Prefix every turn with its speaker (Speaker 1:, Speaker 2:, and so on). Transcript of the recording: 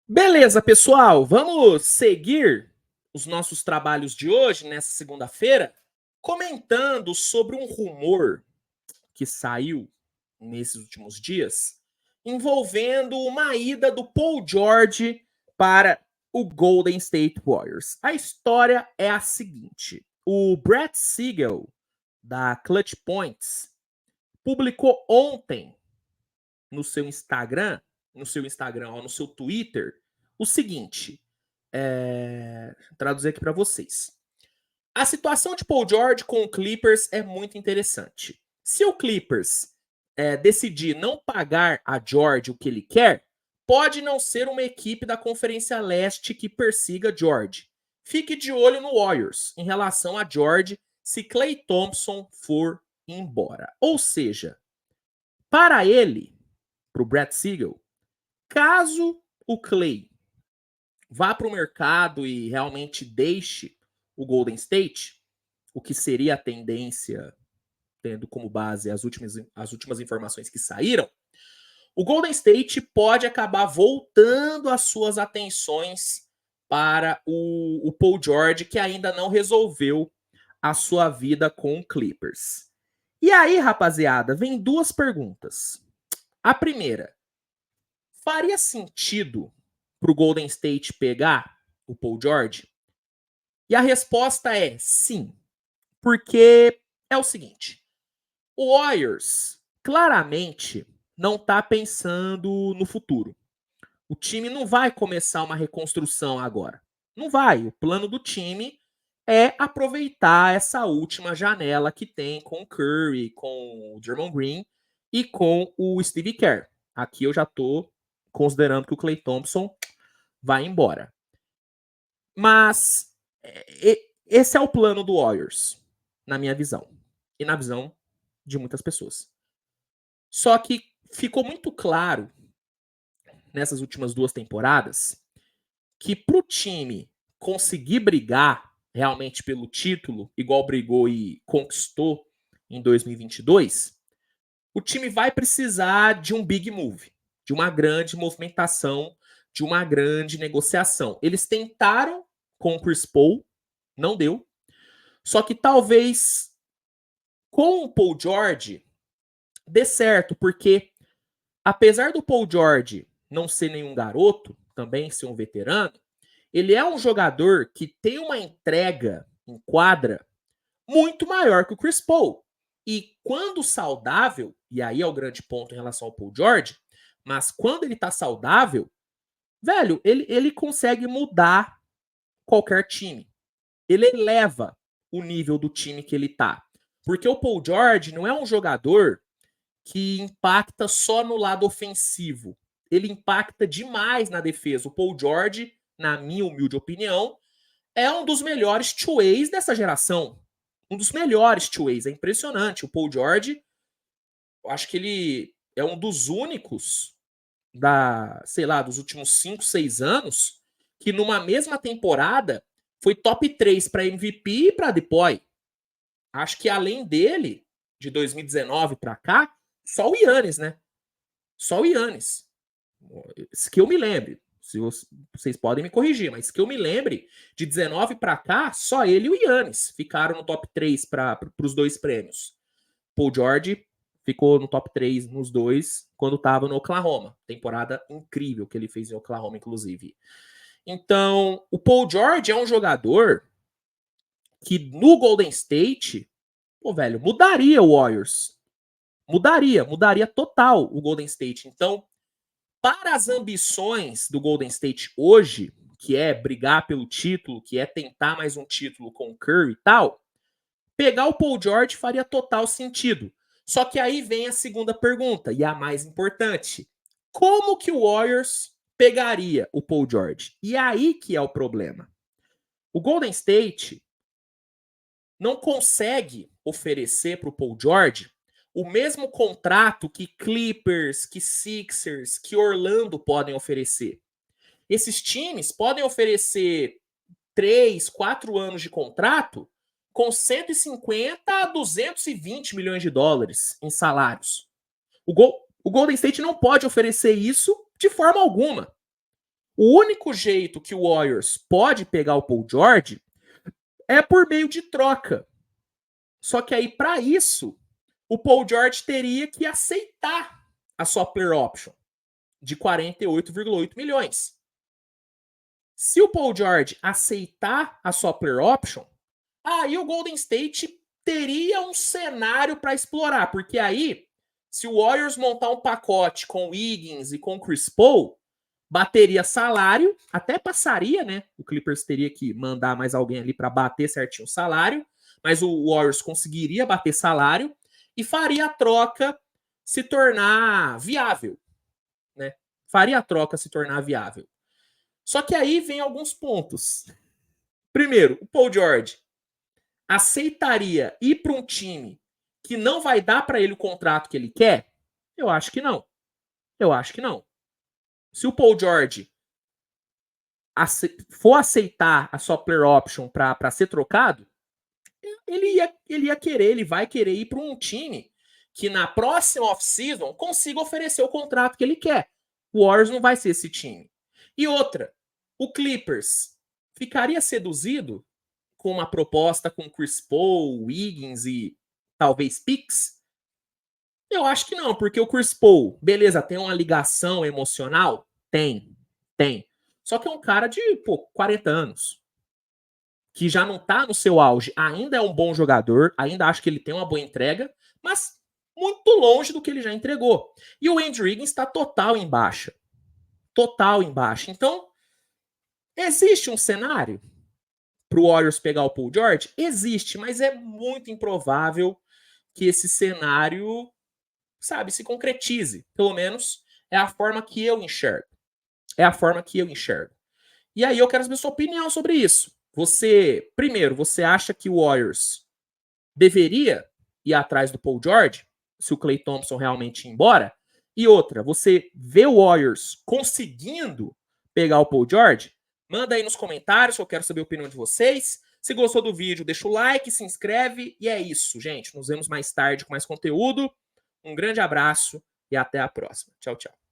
Speaker 1: Beleza, pessoal, vamos seguir os nossos trabalhos de hoje, nessa segunda-feira, comentando sobre um rumor que saiu nesses últimos dias, envolvendo uma ida do Paul George para o Golden State Warriors. A história é a seguinte: o Brett Siegel, da Clutch Points, publicou ontem no seu Twitter, o seguinte. Traduzir aqui para vocês. A situação de Paul George com o Clippers é muito interessante. Se o Clippers decidir não pagar a George o que ele quer, pode não ser uma equipe da Conferência Leste que persiga George. Fique de olho no Warriors em relação a George se Klay Thompson for embora. Ou seja, para ele, para o Brett Siegel, caso o Klay vá para o mercado e realmente deixe o Golden State, o que seria a tendência, tendo como base as últimas informações que saíram, o Golden State pode acabar voltando as suas atenções para o Paul George, que ainda não resolveu a sua vida com o Clippers. E aí, rapaziada, vem duas perguntas. A primeira, faria sentido para o Golden State pegar o Paul George? E a resposta é sim, porque é o seguinte: o Warriors claramente não está pensando no futuro. O time não vai começar uma reconstrução agora. Não vai. O plano do time é aproveitar essa última janela que tem com o Curry, com o Draymond Green e com o Steve Kerr. Aqui eu já estou considerando que o Klay Thompson vai embora. Mas esse é o plano do Warriors, na minha visão. E na visão de muitas pessoas. Só que ficou muito claro nessas últimas duas temporadas que pro time conseguir brigar realmente pelo título, igual brigou e conquistou em 2022, o time vai precisar de um big move, de uma grande movimentação, de uma grande negociação. Eles tentaram com o Chris Paul, não deu. Só que talvez com o Paul George dê certo, porque apesar do Paul George não ser nenhum garoto, também ser um veterano, ele é um jogador que tem uma entrega em quadra muito maior que o Chris Paul. E quando saudável, e aí é o grande ponto em relação ao Paul George, mas quando ele tá saudável, velho, ele consegue mudar qualquer time. Ele eleva o nível do time que ele tá. Porque o Paul George não é um jogador que impacta só no lado ofensivo. Ele impacta demais na defesa. O Paul George, na minha humilde opinião, é um dos melhores two-ways dessa geração. Um dos melhores two-ways. É impressionante. O Paul George, eu acho que ele é um dos únicos dos últimos 5, 6 anos que numa mesma temporada foi top 3 para MVP e para deploy. Acho que além dele, de 2019 para cá, só o Yannis, né? Só o Yannis. Que eu me lembre. Se vocês podem me corrigir, mas que eu me lembre, de 19 para cá, só ele e o Yannis ficaram no top 3 para os dois prêmios. Paul George ficou no top 3 nos dois quando estava no Oklahoma. Temporada incrível que ele fez em Oklahoma, inclusive. Então, o Paul George é um jogador que no Golden State, pô, velho, mudaria o Warriors. Mudaria total o Golden State. Então, para as ambições do Golden State hoje, que é brigar pelo título, que é tentar mais um título com o Curry e tal, pegar o Paul George faria total sentido. Só que aí vem a segunda pergunta, e a mais importante. Como que o Warriors pegaria o Paul George? E aí que é o problema. O Golden State não consegue oferecer para o Paul George o mesmo contrato que Clippers, que Sixers, que Orlando podem oferecer. Esses times podem oferecer 3, 4 anos de contrato com 150 a 220 milhões de dólares em salários. O Golden State não pode oferecer isso de forma alguma. O único jeito que o Warriors pode pegar o Paul George é por meio de troca. Só que aí, para isso, o Paul George teria que aceitar a sua player option de 48,8 milhões. Se o Paul George aceitar a sua player option, aí o Golden State teria um cenário para explorar, porque aí, se o Warriors montar um pacote com o Wiggins e com o Chris Paul, bateria salário, até passaria, né? O Clippers teria que mandar mais alguém ali para bater certinho o salário, mas o Warriors conseguiria bater salário e faria a troca se tornar viável, né? Faria a troca se tornar viável. Só que aí vem alguns pontos. Primeiro, o Paul George aceitaria ir para um time que não vai dar para ele o contrato que ele quer? Eu acho que não. Eu acho que não. Se o Paul George for aceitar a sua player option para ser trocado, ele vai querer ir para um time que na próxima off-season consiga oferecer o contrato que ele quer. O Warriors não vai ser esse time. E outra, o Clippers ficaria seduzido com uma proposta com Chris Paul, Wiggins e talvez Picks? Eu acho que não, porque o Chris Paul, beleza, tem uma ligação emocional? Tem. Só que é um cara de 40 anos, que já não tá no seu auge, ainda é um bom jogador, ainda acho que ele tem uma boa entrega, mas muito longe do que ele já entregou. E o Andrew Wiggins está total em baixa. Total em baixa. Então, existe um cenário para o Warriors pegar o Paul George? Existe, mas é muito improvável que esse cenário, sabe, se concretize. Pelo menos é a forma que eu enxergo. É a forma que eu enxergo. E aí eu quero saber sua opinião sobre isso. Primeiro, você acha que o Warriors deveria ir atrás do Paul George, se o Klay Thompson realmente ir embora? E outra, você vê o Warriors conseguindo pegar o Paul George? Manda aí nos comentários, que eu quero saber a opinião de vocês. Se gostou do vídeo, deixa o like, se inscreve. E é isso, gente. Nos vemos mais tarde com mais conteúdo. Um grande abraço e até a próxima. Tchau, tchau.